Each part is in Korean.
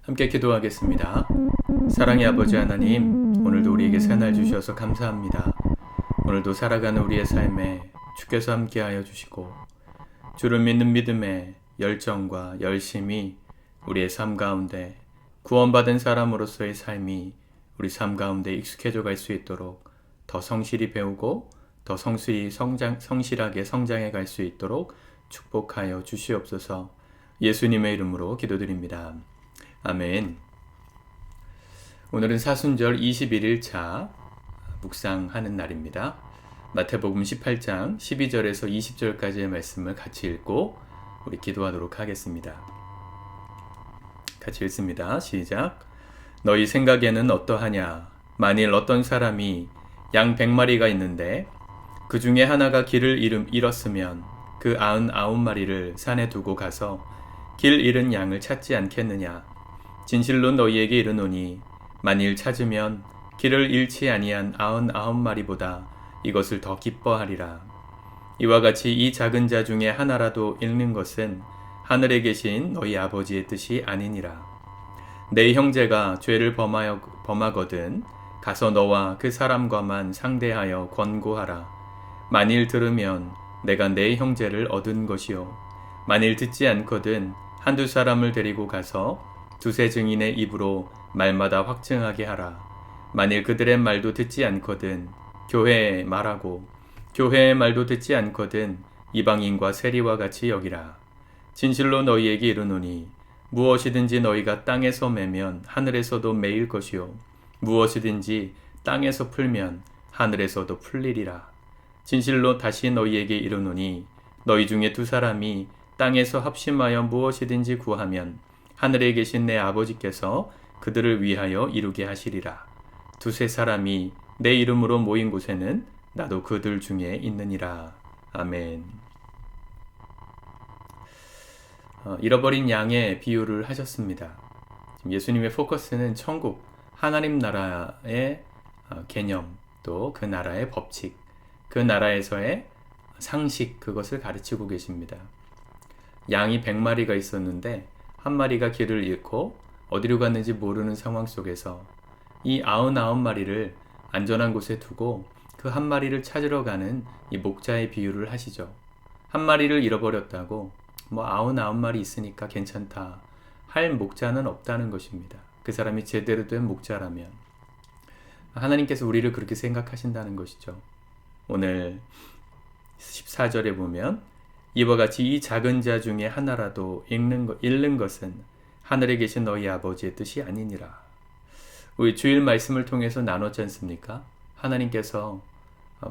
함께 기도하겠습니다. 사랑의 아버지 하나님, 오늘도 우리에게 새날 주셔서 감사합니다. 오늘도 살아가는 우리의 삶에 주께서 함께하여 주시고 주를 믿는 믿음의 열정과 열심이 우리의 삶 가운데 구원받은 사람으로서의 삶이 우리 삶 가운데 익숙해져 갈 수 있도록 더 성실히 배우고 더 성실하게 성장해 갈 수 있도록 축복하여 주시옵소서. 예수님의 이름으로 기도드립니다. 아멘. 오늘은 사순절 21일차 묵상하는 날입니다. 마태복음 18장 12절에서 20절까지의 말씀을 같이 읽고 우리 기도하도록 하겠습니다. 같이 읽습니다. 시작. 너희 생각에는 어떠하냐? 만일 어떤 사람이 양 100마리가 있는데 그 중에 하나가 길을 잃었으면 그 99마리를 산에 두고 가서 길 잃은 양을 찾지 않겠느냐? 진실로 너희에게 이르노니 만일 찾으면 길을 잃지 아니한 99마리보다 이것을 더 기뻐하리라. 이와 같이 이 작은 자 중에 하나라도 잃는 것은 하늘에 계신 너희 아버지의 뜻이 아니니라. 내 형제가 죄를 범하거든 가서 너와 그 사람과만 상대하여 권고하라. 만일 들으면 내가 내 형제를 얻은 것이요. 만일 듣지 않거든 한두 사람을 데리고 가서 두세 증인의 입으로 말마다 확증하게 하라. 만일 그들의 말도 듣지 않거든 교회에 말하고 교회의 말도 듣지 않거든 이방인과 세리와 같이 여기라. 진실로 너희에게 이르노니 무엇이든지 너희가 땅에서 매면 하늘에서도 매일 것이요 무엇이든지 땅에서 풀면 하늘에서도 풀리리라. 진실로 다시 너희에게 이르노니 너희 중에 두 사람이 땅에서 합심하여 무엇이든지 구하면 하늘에 계신 내 아버지께서 그들을 위하여 이루게 하시리라. 두세 사람이 내 이름으로 모인 곳에는 나도 그들 중에 있느니라. 아멘. 잃어버린 양의 비유를 하셨습니다. 예수님의 포커스는 천국, 하나님 나라의 개념, 또 그 나라의 법칙, 그 나라에서의 상식, 그것을 가르치고 계십니다. 양이 100마리가 있었는데 한 마리가 길을 잃고 어디로 갔는지 모르는 상황 속에서 이 99마리를 안전한 곳에 두고 그 한 마리를 찾으러 가는 이 목자의 비유를 하시죠. 한 마리를 잃어버렸다고 99마리 있으니까 괜찮다 할 목자는 없다는 것입니다. 그 사람이 제대로 된 목자라면 하나님께서 우리를 그렇게 생각하신다는 것이죠. 오늘 14절에 보면 이와 같이 이 작은 자 중에 하나라도 잃는 것은 하늘에 계신 너희 아버지의 뜻이 아니니라. 우리 주일 말씀을 통해서 나눴지 않습니까? 하나님께서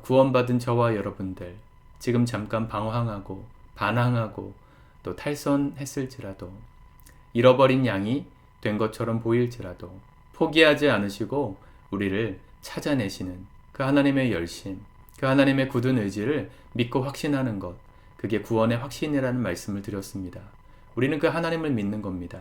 구원받은 저와 여러분들 지금 잠깐 방황하고 반항하고 또 탈선했을지라도 잃어버린 양이 된 것처럼 보일지라도 포기하지 않으시고 우리를 찾아내시는 그 하나님의 열심, 그 하나님의 굳은 의지를 믿고 확신하는 것, 그게 구원의 확신이라는 말씀을 드렸습니다. 우리는 그 하나님을 믿는 겁니다.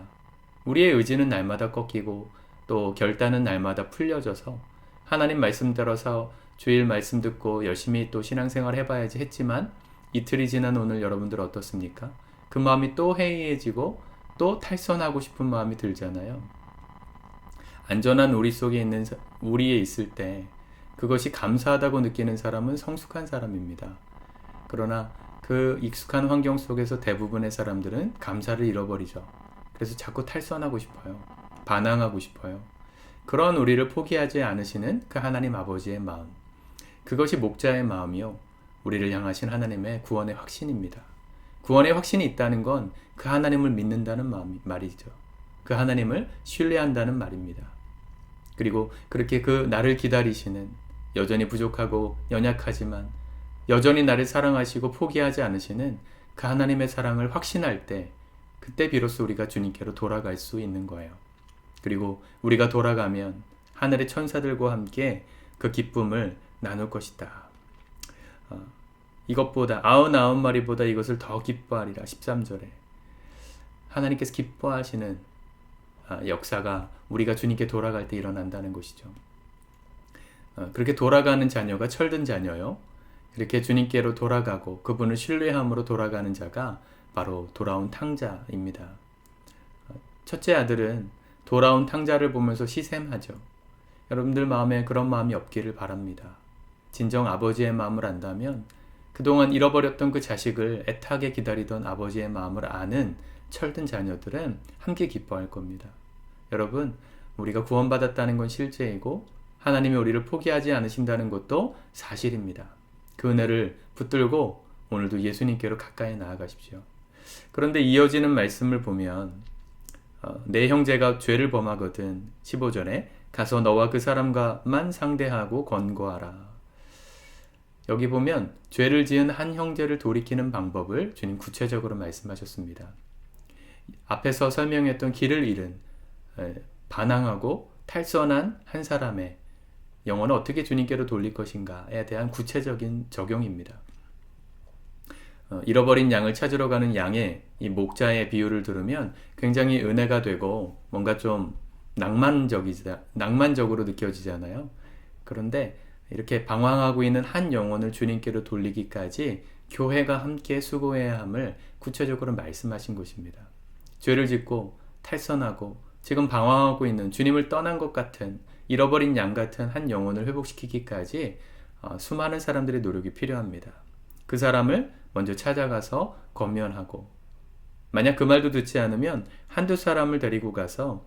우리의 의지는 날마다 꺾이고 또 결단은 날마다 풀려져서 하나님 말씀 들어서 주일 말씀 듣고 열심히 또 신앙생활 해봐야지 했지만 이틀이 지난 오늘 여러분들 어떻습니까? 그 마음이 또 해이해지고 또 탈선하고 싶은 마음이 들잖아요. 안전한 우리 속에 있는 우리에 있을 때 그것이 감사하다고 느끼는 사람은 성숙한 사람입니다. 그러나 그 익숙한 환경 속에서 대부분의 사람들은 감사를 잃어버리죠. 그래서 자꾸 탈선하고 싶어요. 반항하고 싶어요. 그런 우리를 포기하지 않으시는 그 하나님 아버지의 마음, 그것이 목자의 마음이요 우리를 향하신 하나님의 구원의 확신입니다. 구원의 확신이 있다는 건 그 하나님을 믿는다는 말이죠. 그 하나님을 신뢰한다는 말입니다. 그리고 그렇게 그 나를 기다리시는, 여전히 부족하고 연약하지만 여전히 나를 사랑하시고 포기하지 않으시는 그 하나님의 사랑을 확신할 때, 그때 비로소 우리가 주님께로 돌아갈 수 있는 거예요. 그리고 우리가 돌아가면 하늘의 천사들과 함께 그 기쁨을 나눌 것이다. 이것보다 99마리보다 이것을 더 기뻐하리라. 13절에 하나님께서 기뻐하시는 역사가 우리가 주님께 돌아갈 때 일어난다는 것이죠. 그렇게 돌아가는 자녀가 철든 자녀요. 이렇게 주님께로 돌아가고 그분을 신뢰함으로 돌아가는 자가 바로 돌아온 탕자입니다. 첫째 아들은 돌아온 탕자를 보면서 시샘하죠. 여러분들 마음에 그런 마음이 없기를 바랍니다. 진정 아버지의 마음을 안다면 그동안 잃어버렸던 그 자식을 애타게 기다리던 아버지의 마음을 아는 철든 자녀들은 함께 기뻐할 겁니다. 여러분, 우리가 구원받았다는 건 실제이고 하나님이 우리를 포기하지 않으신다는 것도 사실입니다. 그 은혜를 붙들고 오늘도 예수님께로 가까이 나아가십시오. 그런데 이어지는 말씀을 보면 내 형제가 죄를 범하거든 15절에 가서 너와 그 사람과만 상대하고 권고하라. 여기 보면 죄를 지은 한 형제를 돌이키는 방법을 주님 구체적으로 말씀하셨습니다. 앞에서 설명했던 길을 잃은 반항하고 탈선한 한 사람의 영혼을 어떻게 주님께로 돌릴 것인가에 대한 구체적인 적용입니다. 잃어버린 양을 찾으러 가는 양의 이 목자의 비유를 들으면 굉장히 은혜가 되고 뭔가 좀 낭만적으로 느껴지잖아요. 그런데 이렇게 방황하고 있는 한 영혼을 주님께로 돌리기까지 교회가 함께 수고해야 함을 구체적으로 말씀하신 것입니다. 죄를 짓고 탈선하고 지금 방황하고 있는 주님을 떠난 것 같은 잃어버린 양 같은 한 영혼을 회복시키기까지 수많은 사람들의 노력이 필요합니다. 그 사람을 먼저 찾아가서 권면하고 만약 그 말도 듣지 않으면 한두 사람을 데리고 가서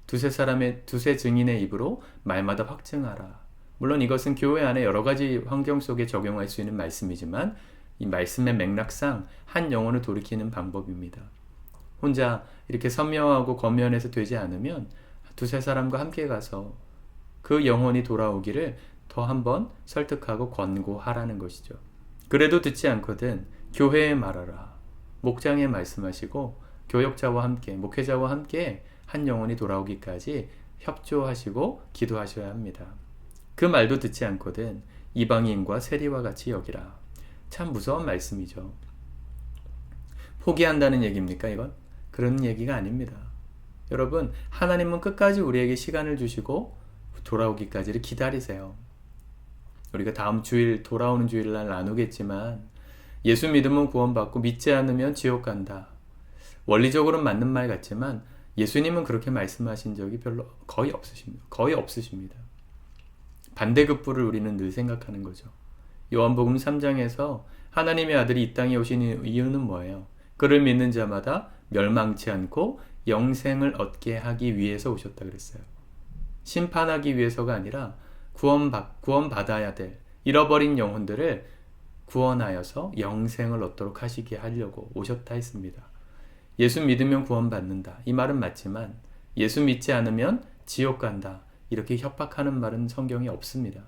두세 증인의 입으로 말마다 확증하라. 물론 이것은 교회 안에 여러 가지 환경 속에 적용할 수 있는 말씀이지만 이 말씀의 맥락상 한 영혼을 돌이키는 방법입니다. 혼자 이렇게 선명하고 권면해서 되지 않으면 두세 사람과 함께 가서 그 영혼이 돌아오기를 더 한번 설득하고 권고하라는 것이죠. 그래도 듣지 않거든 교회에 말하라. 목장에 말씀하시고 교역자와 함께 목회자와 함께 한 영혼이 돌아오기까지 협조하시고 기도하셔야 합니다. 그 말도 듣지 않거든 이방인과 세리와 같이 여기라. 참 무서운 말씀이죠. 포기한다는 얘기입니까 이건? 그런 얘기가 아닙니다. 여러분, 하나님은 끝까지 우리에게 시간을 주시고 돌아오기까지를 기다리세요. 우리가 다음 주일 돌아오는 주일날 나누겠지만 예수 믿으면 구원받고 믿지 않으면 지옥 간다. 원리적으로는 맞는 말 같지만 예수님은 그렇게 말씀하신 적이 거의 없으십니다. 반대급부를 우리는 늘 생각하는 거죠. 요한복음 3장에서 하나님의 아들이 이 땅에 오신 이유는 뭐예요? 그를 믿는 자마다 멸망치 않고 영생을 얻게 하기 위해서 오셨다 그랬어요. 심판하기 위해서가 아니라 구원받아야 될 잃어버린 영혼들을 구원하여서 영생을 얻도록 하려고 오셨다 했습니다. 예수 믿으면 구원받는다. 이 말은 맞지만 예수 믿지 않으면 지옥 간다. 이렇게 협박하는 말은 성경에 없습니다.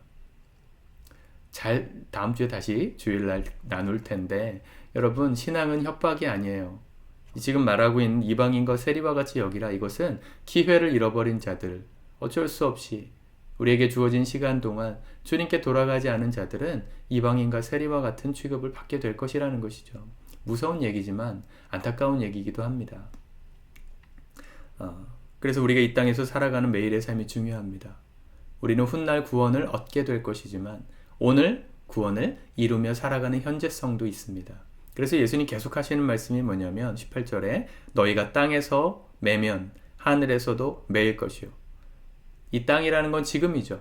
다음 주에 다시 주일날 나눌 텐데 여러분, 신앙은 협박이 아니에요. 지금 말하고 있는 이방인과 세리와 같이 여기라. 이것은 기회를 잃어버린 자들, 어쩔 수 없이 우리에게 주어진 시간 동안 주님께 돌아가지 않은 자들은 이방인과 세리와 같은 취급을 받게 될 것이라는 것이죠. 무서운 얘기지만 안타까운 얘기이기도 합니다. 그래서 우리가 이 땅에서 살아가는 매일의 삶이 중요합니다. 우리는 훗날 구원을 얻게 될 것이지만 오늘 구원을 이루며 살아가는 현재성도 있습니다. 그래서 예수님 계속 하시는 말씀이 뭐냐면 18절에 너희가 땅에서 매면 하늘에서도 매일 것이요. 이 땅이라는 건 지금이죠.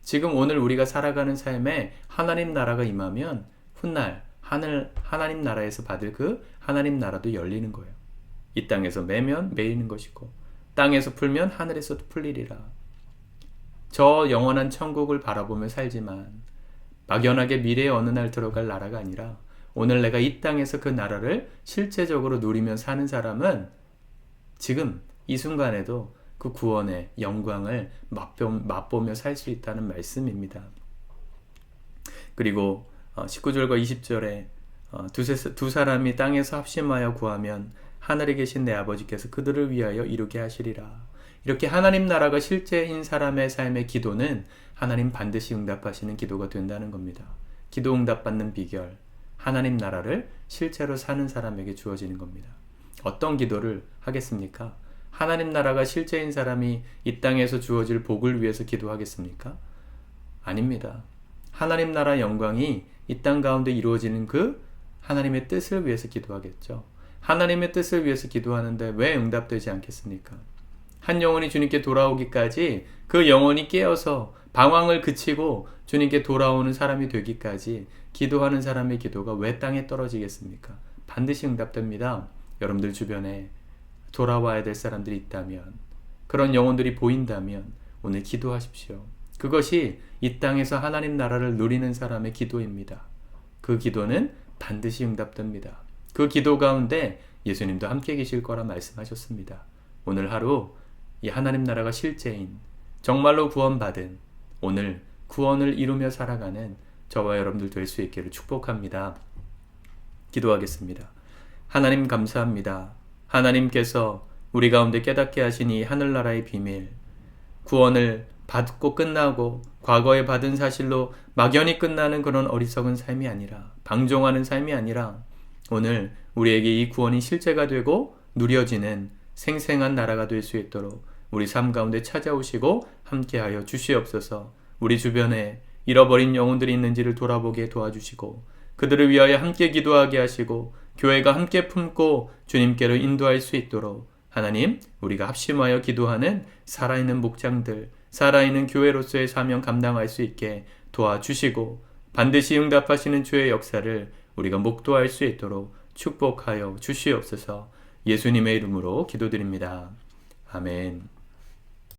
지금 오늘 우리가 살아가는 삶에 하나님 나라가 임하면 훗날 하나님 나라에서 받을 그 하나님 나라도 열리는 거예요. 이 땅에서 매면 매이는 것이고 땅에서 풀면 하늘에서도 풀리리라. 저 영원한 천국을 바라보며 살지만 막연하게 미래의 어느 날 들어갈 나라가 아니라 오늘 내가 이 땅에서 그 나라를 실제적으로 누리며 사는 사람은 지금 이 순간에도 그 구원의 영광을 맛보며 살 수 있다는 말씀입니다. 그리고 19절과 20절에 두 사람이 땅에서 합심하여 구하면 하늘에 계신 내 아버지께서 그들을 위하여 이루게 하시리라. 이렇게 하나님 나라가 실제인 사람의 삶의 기도는 하나님 반드시 응답하시는 기도가 된다는 겁니다. 기도 응답받는 비결, 하나님 나라를 실제로 사는 사람에게 주어지는 겁니다. 어떤 기도를 하겠습니까? 하나님 나라가 실제인 사람이 이 땅에서 주어질 복을 위해서 기도하겠습니까? 아닙니다. 하나님 나라 영광이 이 땅 가운데 이루어지는 그 하나님의 뜻을 위해서 기도하겠죠. 하나님의 뜻을 위해서 기도하는데 왜 응답되지 않겠습니까? 한 영혼이 주님께 돌아오기까지 그 영혼이 깨어서 방황을 그치고 주님께 돌아오는 사람이 되기까지 기도하는 사람의 기도가 왜 땅에 떨어지겠습니까? 반드시 응답됩니다. 여러분들 주변에 돌아와야 될 사람들이 있다면, 그런 영혼들이 보인다면 오늘 기도하십시오. 그것이 이 땅에서 하나님 나라를 누리는 사람의 기도입니다. 그 기도는 반드시 응답됩니다. 그 기도 가운데 예수님도 함께 계실 거라 말씀하셨습니다. 오늘 하루 이 하나님 나라가 실제인, 정말로 구원받은, 오늘 구원을 이루며 살아가는 저와 여러분들 될 수 있기를 축복합니다. 기도하겠습니다. 하나님 감사합니다. 하나님께서 우리 가운데 깨닫게 하신 이 하늘나라의 비밀, 구원을 받고 끝나고 과거에 받은 사실로 막연히 끝나는 그런 어리석은 삶이 아니라, 방종하는 삶이 아니라 오늘 우리에게 이 구원이 실제가 되고 누려지는 생생한 나라가 될 수 있도록 우리 삶 가운데 찾아오시고 함께하여 주시옵소서. 우리 주변에 잃어버린 영혼들이 있는지를 돌아보게 도와주시고 그들을 위하여 함께 기도하게 하시고 교회가 함께 품고 주님께로 인도할 수 있도록 하나님, 우리가 합심하여 기도하는 살아있는 목장들, 살아있는 교회로서의 사명 감당할 수 있게 도와주시고 반드시 응답하시는 주의 역사를 우리가 목도할 수 있도록 축복하여 주시옵소서. 예수님의 이름으로 기도드립니다. 아멘.